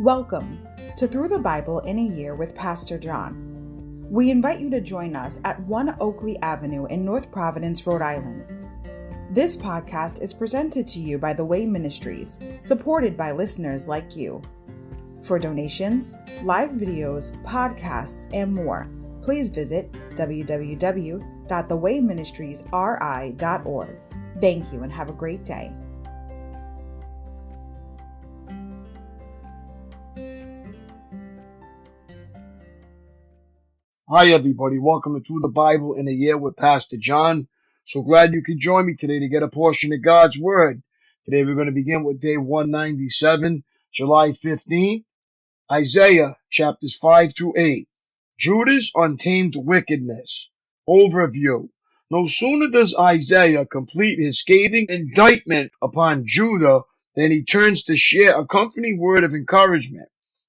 Welcome to Through the Bible in a Year with Pastor John. We invite you to join us at 1 Oakleigh Avenue in North Providence, Rhode Island. This podcast is presented to you by The Way Ministries, supported by listeners like you. For donations, live videos, podcasts, and more, please visit www.thewayministriesri.org. Thank you and have a great day. Hi, everybody. Welcome to Through the Bible in a Year with Pastor John. So glad you could join me today to get a portion of God's Word. Today we're going to begin with day 197, July 15th, Isaiah chapters 5 through 8. Judah's untamed wickedness. Overview. No sooner does Isaiah complete his scathing indictment upon Judah than he turns to share a comforting word of encouragement.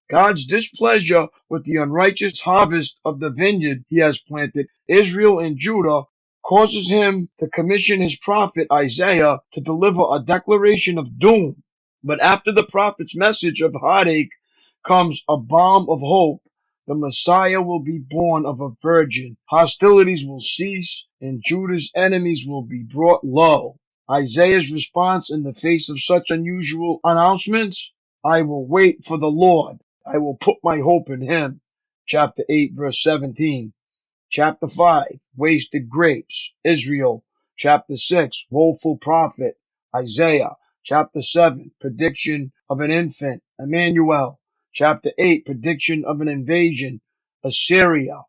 God's displeasure with the unrighteous harvest of the vineyard he has planted, Israel and Judah, causes him to commission his prophet Isaiah to deliver a declaration of doom. But after the prophet's message of heartache comes a balm of hope. The Messiah will be born of a virgin. Hostilities will cease, and Judah's enemies will be brought low. Isaiah's response in the face of such unusual announcements: I will wait for the Lord. I will put my hope in him. Chapter 8, verse 17. Chapter 5, wasted grapes, Israel. Chapter 6, woeful prophet, Isaiah. Chapter 7, prediction of an infant, Emmanuel. Chapter 8, prediction of an invasion, Assyria.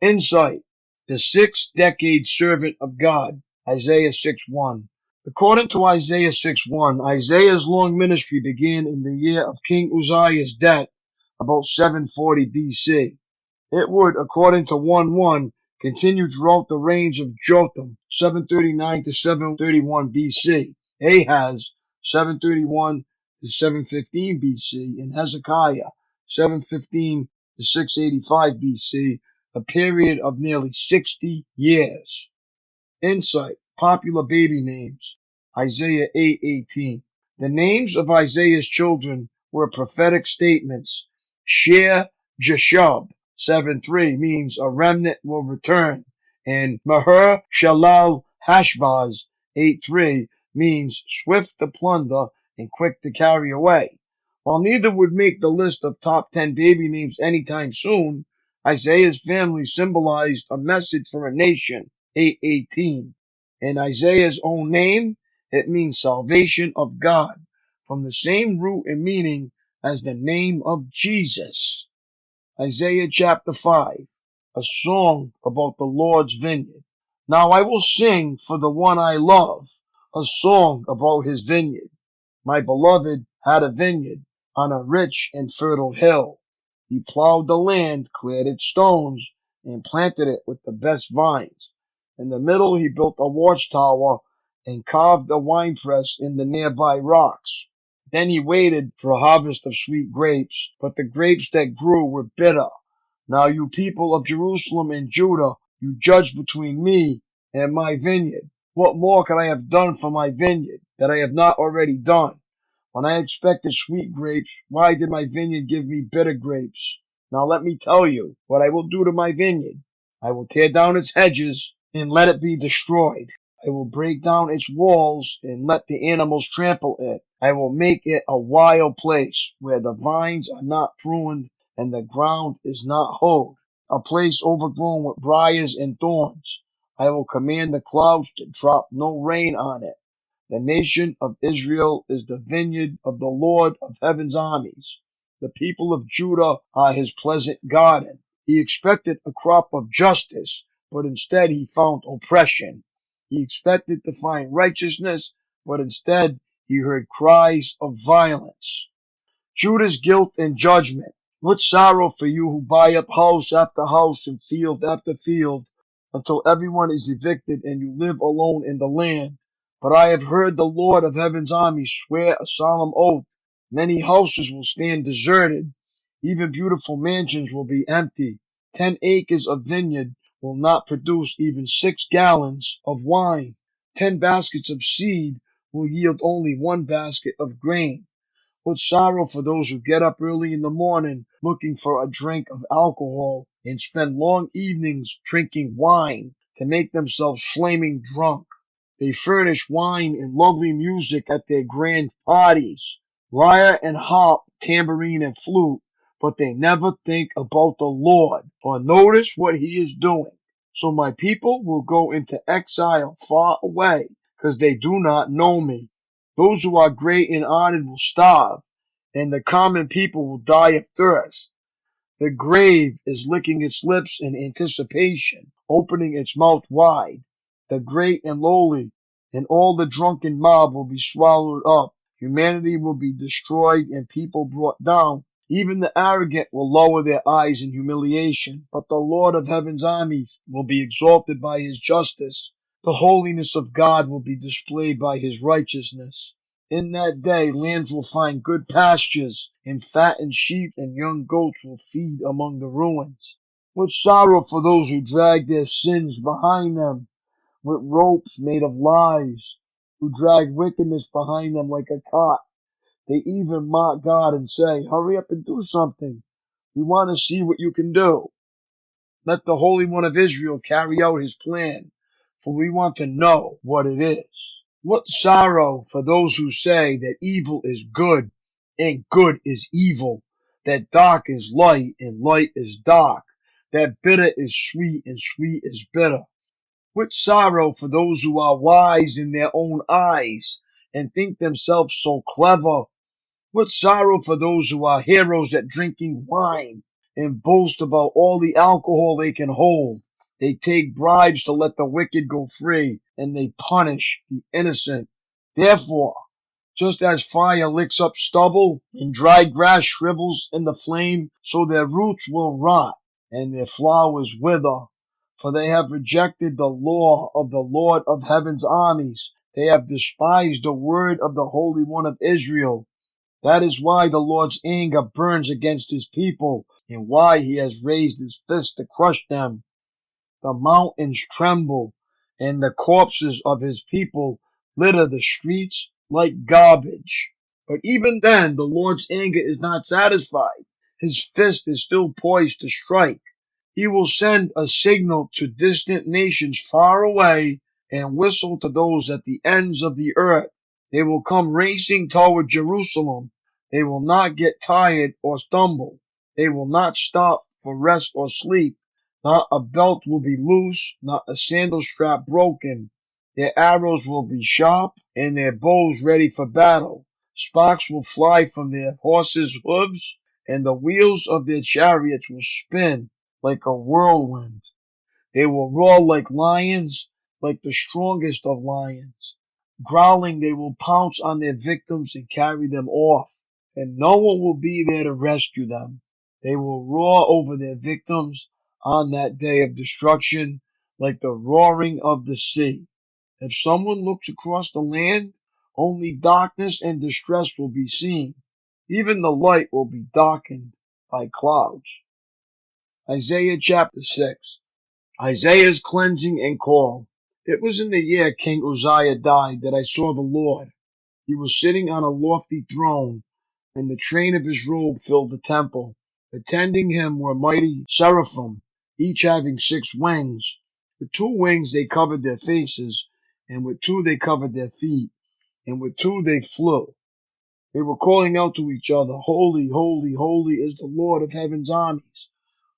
Insight, the 6th-decade servant of God, Isaiah 6:1. According to Isaiah 6:1, Isaiah's long ministry began in the year of King Uzziah's death, about 740 BC. It would, according to 1:1, continue throughout the reigns of Jotham, 739 to 731 BC, Ahaz, 731 to 715 BC, and Hezekiah, 715 to 685 BC, a period of nearly 60 years. Insight, popular baby names, Isaiah 8:18. The names of Isaiah's children were prophetic statements. Shear Jashub 7:3 means a remnant will return, and Maher Shalal Hashbaz 8:3 means swift to plunder and quick to carry away. While neither would make the list of top 10 baby names anytime soon, Isaiah's family symbolized a message for a nation, 8:18. In Isaiah's own name, it means salvation of God, from the same root and meaning as the name of Jesus. Isaiah chapter 5, a song about the Lord's vineyard. Now I will sing for the one I love, a song about his vineyard. My beloved had a vineyard on a rich and fertile hill. He plowed the land, cleared its stones, and planted it with the best vines. In the middle he built a watchtower and carved a winepress in the nearby rocks. Then he waited for a harvest of sweet grapes, but the grapes that grew were bitter. Now you people of Jerusalem and Judah, you judge between me and my vineyard. What more could I have done for my vineyard that I have not already done? When I expected sweet grapes, why did my vineyard give me bitter grapes? Now let me tell you what I will do to my vineyard. I will tear down its hedges and let it be destroyed. I will break down its walls and let the animals trample it. I will make it a wild place where the vines are not pruned and the ground is not hoed, a place overgrown with briars and thorns. I will command the clouds to drop no rain on it. The nation of Israel is the vineyard of the Lord of heaven's armies. The people of Judah are his pleasant garden. He expected a crop of justice, but instead he found oppression. He expected to find righteousness, but instead he heard cries of violence. Judah's guilt and judgment. What sorrow for you who buy up house after house and field after field, until everyone is evicted and you live alone in the land. But I have heard the Lord of heaven's armies swear a solemn oath. Many houses will stand deserted. Even beautiful mansions will be empty. 10 acres of vineyard will not produce even 6 gallons of wine. 10 baskets of seed will yield only 1 basket of grain. What sorrow for those who get up early in the morning looking for a drink of alcohol and spend long evenings drinking wine to make themselves flaming drunk. They furnish wine and lovely music at their grand parties, lyre and harp, tambourine and flute, but they never think about the Lord or notice what he is doing. So my people will go into exile far away, because they do not know me. Those who are great and honored will starve, and the common people will die of thirst. The grave is licking its lips in anticipation, opening its mouth wide. The great and lowly and all the drunken mob will be swallowed up. Humanity will be destroyed and people brought down. Even the arrogant will lower their eyes in humiliation, but the Lord of heaven's armies will be exalted by his justice. The holiness of God will be displayed by his righteousness. In that day, lambs will find good pastures, and fattened sheep and young goats will feed among the ruins. What sorrow for those who drag their sins behind them with ropes made of lies, who drag wickedness behind them like a cart. They even mock God and say, hurry up and do something. We want to see what you can do. Let the Holy One of Israel carry out his plan, for we want to know what it is. What sorrow for those who say that evil is good and good is evil, that dark is light and light is dark, that bitter is sweet and sweet is bitter. What sorrow for those who are wise in their own eyes and think themselves so clever. What sorrow for those who are heroes at drinking wine and boast about all the alcohol they can hold. They take bribes to let the wicked go free, and they punish the innocent. Therefore, just as fire licks up stubble and dry grass shrivels in the flame, so their roots will rot and their flowers wither. For they have rejected the law of the Lord of heaven's armies. They have despised the word of the Holy One of Israel. That is why the Lord's anger burns against his people, and why he has raised his fist to crush them. The mountains tremble, and the corpses of his people litter the streets like garbage. But even then, the Lord's anger is not satisfied. His fist is still poised to strike. He will send a signal to distant nations far away and whistle to those at the ends of the earth. They will come racing toward Jerusalem. They will not get tired or stumble. They will not stop for rest or sleep. Not a belt will be loose, not a sandal strap broken. Their arrows will be sharp, and their bows ready for battle. Sparks will fly from their horses' hooves, and the wheels of their chariots will spin like a whirlwind. They will roar like lions, like the strongest of lions. Growling, they will pounce on their victims and carry them off, and no one will be there to rescue them. They will roar over their victims on that day of destruction like the roaring of the sea. If someone looks across the land, only darkness and distress will be seen. Even the light will be darkened by clouds. Isaiah chapter 6. Isaiah's cleansing and call. It was in the year King Uzziah died that I saw the Lord. He was sitting on a lofty throne, and the train of his robe filled the temple. Attending him were mighty seraphim, each having 6 wings. With 2 wings they covered their faces, and with 2 they covered their feet, and with 2 they flew. They were calling out to each other, Holy, holy, holy is the Lord of heaven's armies.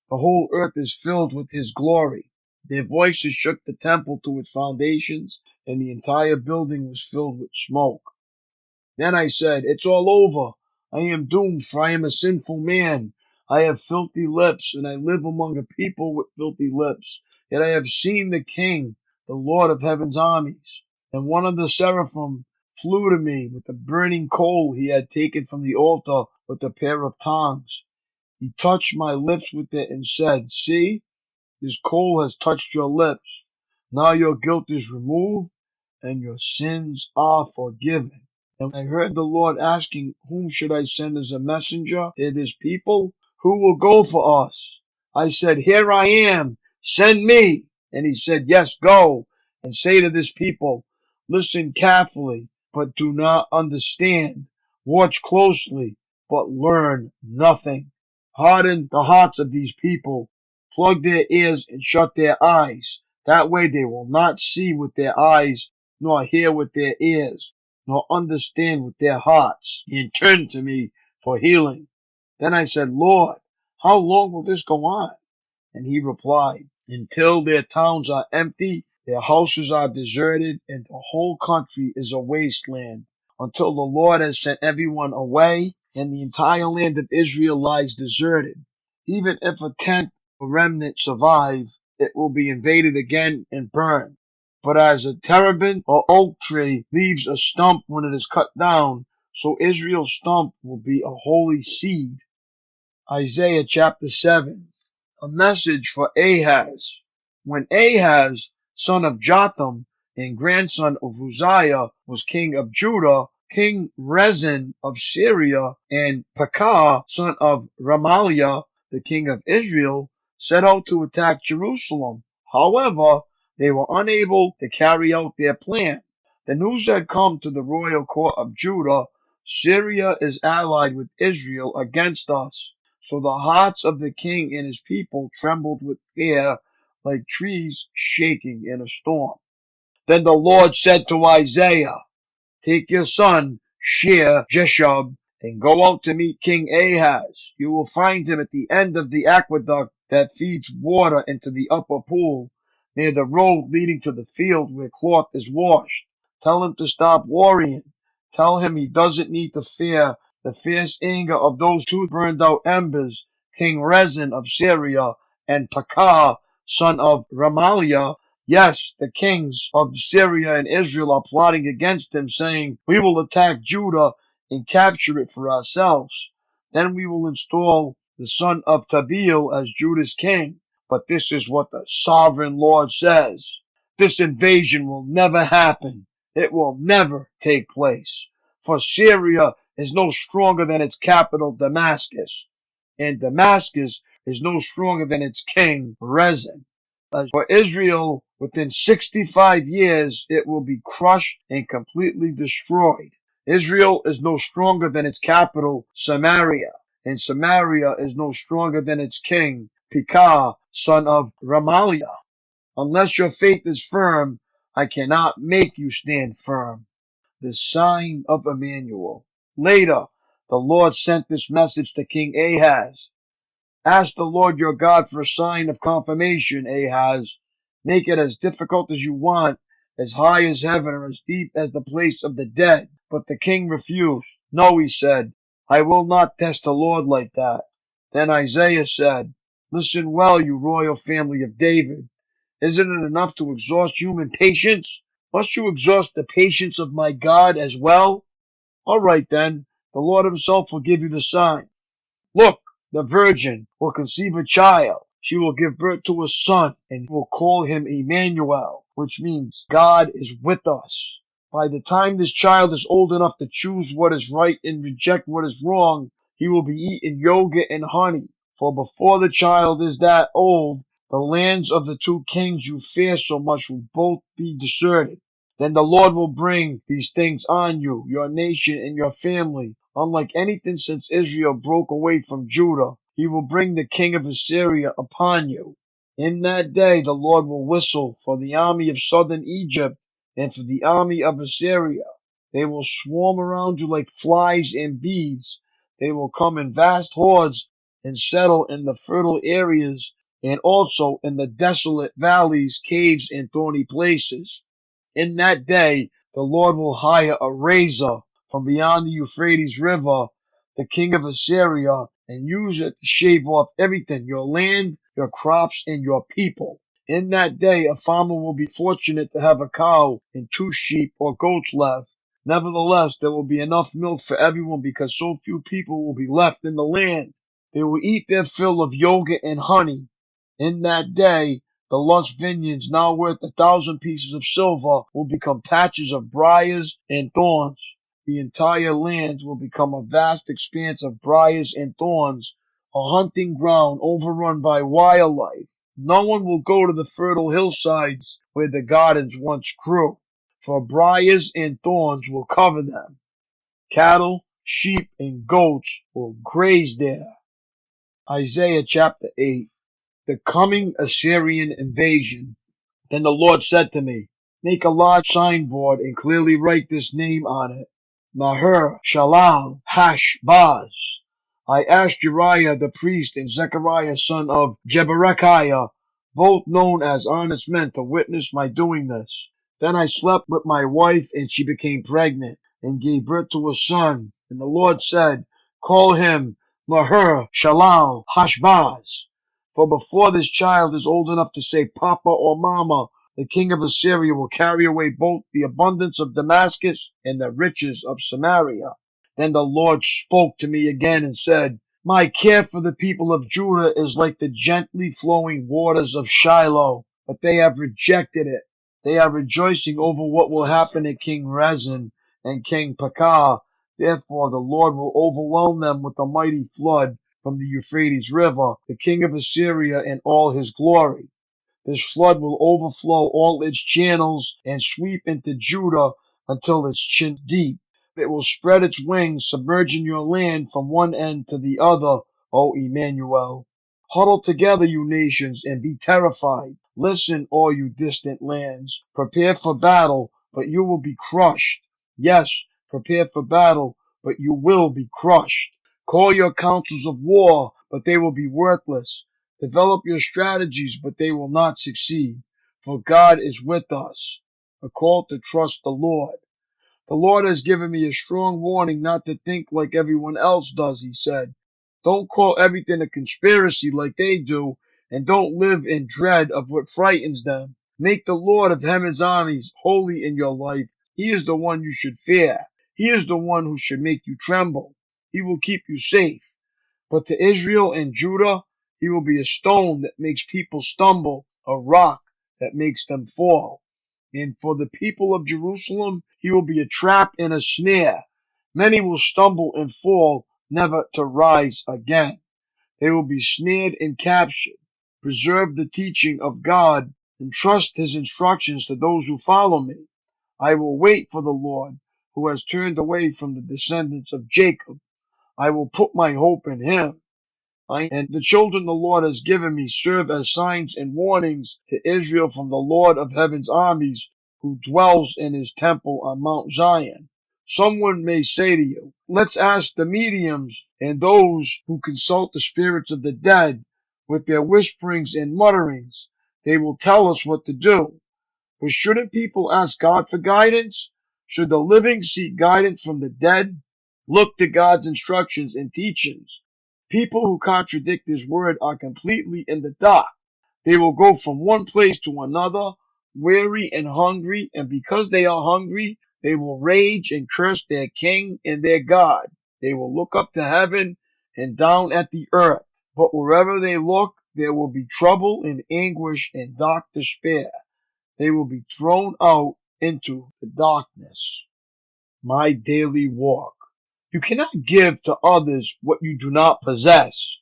The whole earth is filled with his glory. Their voices shook the temple to its foundations, and the entire building was filled with smoke. Then I said, It's all over. I am doomed, for I am a sinful man. I have filthy lips, and I live among a people with filthy lips. Yet I have seen the King, the Lord of heaven's armies. And one of the seraphim flew to me with a burning coal he had taken from the altar with a pair of tongs. He touched my lips with it and said, See, this coal has touched your lips. Now your guilt is removed, and your sins are forgiven. And I heard the Lord asking, Whom should I send as a messenger to this people? Who will go for us? I said, Here I am, send me. And he said, Yes, go, and say to this people, Listen carefully, but do not understand. Watch closely, but learn nothing. Harden the hearts of these people. Plug their ears and shut their eyes. That way they will not see with their eyes, nor hear with their ears, nor understand with their hearts, and turn to me for healing. Then I said, Lord, how long will this go on? And he replied, until their towns are empty, their houses are deserted, and the whole country is a wasteland, until the Lord has sent everyone away, and the entire land of Israel lies deserted. Even if a tenth of a remnant survive, it will be invaded again and burned. But as a terebinth or oak tree leaves a stump when it is cut down, so Israel's stump will be a holy seed. Isaiah chapter 7. A message for Ahaz. When Ahaz, son of Jotham and grandson of Uzziah, was king of Judah, King Rezin of Syria and Pekah, son of Remaliah, the king of Israel, set out to attack Jerusalem. However, they were unable to carry out their plan. The news had come to the royal court of Judah, Syria is allied with Israel against us. So the hearts of the king and his people trembled with fear, like trees shaking in a storm. Then the Lord said to Isaiah, take your son, Shear-Jashub, and go out to meet King Ahaz. You will find him at the end of the aqueduct that feeds water into the upper pool, near the road leading to the field where cloth is washed. Tell him to stop worrying. Tell him he doesn't need to fear the fierce anger of those two burned out embers, King Rezin of Syria and Pekah, son of Remaliah. Yes, the kings of Syria and Israel are plotting against him, saying, we will attack Judah and capture it for ourselves. Then we will install the son of Tabeel as Judah's king. But this is what the sovereign Lord says. This invasion will never happen. It will never take place. For Syria is no stronger than its capital, Damascus. And Damascus is no stronger than its king, Rezin. As for Israel, within 65 years, it will be crushed and completely destroyed. Israel is no stronger than its capital, Samaria, and Samaria is no stronger than its king, Pekah, son of Remaliah. Unless your faith is firm, I cannot make you stand firm. The sign of Emmanuel. Later, the Lord sent this message to King Ahaz. Ask the Lord your God for a sign of confirmation, Ahaz. Make it as difficult as you want, as high as heaven or as deep as the place of the dead. But the king refused. No, he said, I will not test the Lord like that. Then Isaiah said, listen well, you royal family of David. Isn't it enough to exhaust human patience? Must you exhaust the patience of my God as well? All right then, the Lord himself will give you the sign. Look, the virgin will conceive a child. She will give birth to a son, and you will call him Emmanuel, which means God is with us. By the time this child is old enough to choose what is right and reject what is wrong, he will be eating yogurt and honey. For before the child is that old, the lands of the two kings you fear so much will both be deserted. Then the Lord will bring these things on you, your nation, and your family. Unlike anything since Israel broke away from Judah, he will bring the king of Assyria upon you. In that day the Lord will whistle for the army of southern Egypt and for the army of Assyria. They will swarm around you like flies and bees. They will come in vast hordes and settle in the fertile areas and also in the desolate valleys, caves, and thorny places. In that day the Lord will hire a razor from beyond the Euphrates River, the king of Assyria, and use it to shave off everything, your land, your crops, and your people. In that day a farmer will be fortunate to have a cow and 2 sheep or goats left. Nevertheless, there will be enough milk for everyone because so few people will be left in the land. They will eat their fill of yogurt and honey. In that day, the lush vineyards, now worth 1,000 pieces of silver, will become patches of briars and thorns. The entire land will become a vast expanse of briars and thorns, a hunting ground overrun by wildlife. No one will go to the fertile hillsides where the gardens once grew, for briars and thorns will cover them. Cattle, sheep and goats will graze there. Isaiah chapter 8. The coming Assyrian invasion. Then the Lord said to me, make a large signboard and clearly write this name on it. Maher Shalal Hashbaz. I asked Uriah the priest and Zechariah son of Jeberechiah, both known as honest men, to witness my doing this. Then I slept with my wife, and she became pregnant and gave birth to a son. And the Lord said, call him Maher Shalal Hashbaz. For before this child is old enough to say Papa or Mama, the king of Assyria will carry away both the abundance of Damascus and the riches of Samaria. Then the Lord spoke to me again and said, my care for the people of Judah is like the gently flowing waters of Shiloh, but they have rejected it. They are rejoicing over what will happen to King Rezin and King Pekah. Therefore the Lord will overwhelm them with a mighty flood from the Euphrates River, the king of Assyria in all his glory. This flood will overflow all its channels and sweep into Judah until it's chin deep. It will spread its wings, submerging your land from one end to the other, O Emmanuel. Huddle together, you nations, and be terrified. Listen, all you distant lands. Prepare for battle, but you will be crushed. Yes, prepare for battle, but you will be crushed. Call your councils of war, but they will be worthless. Develop your strategies, but they will not succeed. For God is with us. A call to trust the Lord. The Lord has given me a strong warning not to think like everyone else does, he said. Don't call everything a conspiracy like they do, and don't live in dread of what frightens them. Make the Lord of heaven's armies holy in your life. He is the one you should fear. He is the one who should make you tremble. He will keep you safe. But to Israel and Judah, he will be a stone that makes people stumble, a rock that makes them fall. And for the people of Jerusalem, he will be a trap and a snare. Many will stumble and fall, never to rise again. They will be snared and captured. Preserve the teaching of God and trust his instructions to those who follow me. I will wait for the Lord, who has turned away from the descendants of Jacob. I will put my hope in him. And the children the Lord has given me serve as signs and warnings to Israel from the Lord of heaven's armies, who dwells in his temple on Mount Zion. Someone may say to you, let's ask the mediums and those who consult the spirits of the dead with their whisperings and mutterings. They will tell us what to do. But shouldn't people ask God for guidance? Should the living seek guidance from the dead? Look to God's instructions and teachings. People who contradict his word are completely in the dark. They will go from one place to another, weary and hungry, and because they are hungry, they will rage and curse their king and their God. They will look up to heaven and down at the earth. But wherever they look, there will be trouble and anguish and dark despair. They will be thrown out into the darkness. My daily walk. You cannot give to others what you do not possess.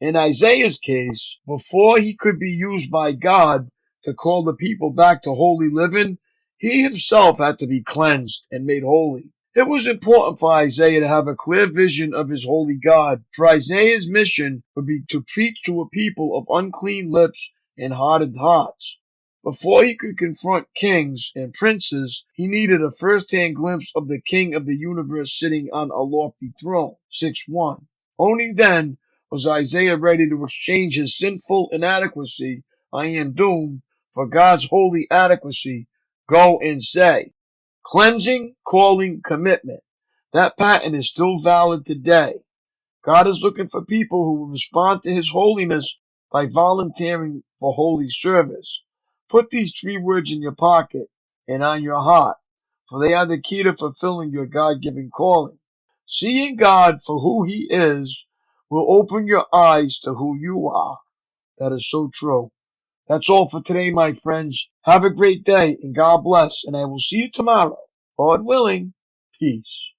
In Isaiah's case, before he could be used by God to call the people back to holy living, he himself had to be cleansed and made holy. It was important for Isaiah to have a clear vision of his holy God, for Isaiah's mission would be to preach to a people of unclean lips and hardened hearts. Before he could confront kings and princes, he needed a first-hand glimpse of the King of the universe sitting on a lofty throne. 6:1. Only then was Isaiah ready to exchange his sinful inadequacy, I am doomed, for God's holy adequacy. Go and say. Cleansing, calling, commitment. That pattern is still valid today. God is looking for people who will respond to his holiness by volunteering for holy service. Put these 3 words in your pocket and on your heart, for they are the key to fulfilling your God-given calling. Seeing God for who he is will open your eyes to who you are. That is so true. That's all for today, my friends. Have a great day and God bless, and I will see you tomorrow. Lord willing, peace.